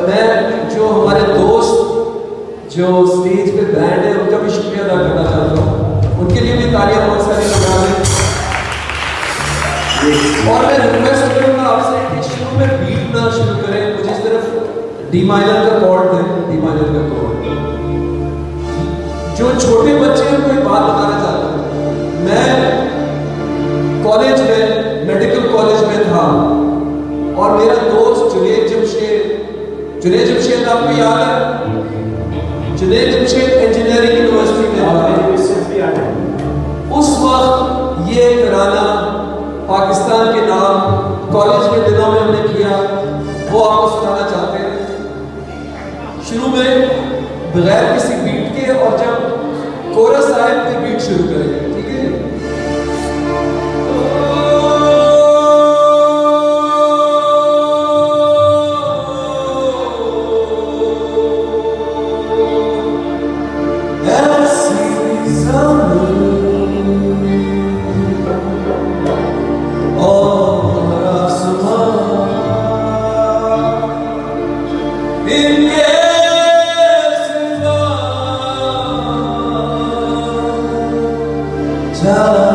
मैं जो हमारे दोस्त जो स्टेज पे बैंड है उनका भी शुक्रिया अदा करना चाहता हूँ, उनके लिए भी तालियां बहुत सारी बजा दें। और मैं रिक्वेस्ट करूंगा आपसे कि शुरू में बीट ना शुरू करें, मुझे इस तरफ डी माइनर का कॉर्ड है, डी माइनर का कॉर्ड। जो छोटे बच्चे हैं उनको एक बात बताना चाहता हूँ, मैं कॉलेज में मेडिकल कॉलेज में था और मेरा दोस्त जुनेद जमशेद आपको याद है? जुनेद जमशेद इंजीनियरिंग यूनिवर्सिटी में था। उस वक्त ये तराना पाकिस्तान के नाम कॉलेज के दिनों में हमने किया, वो आपको सुनाना चाहते हैं। शुरू में बगैर किसी बीट के, और जब कोरस आए फिर बीट शुरू करेंगे, ठीक है? Tell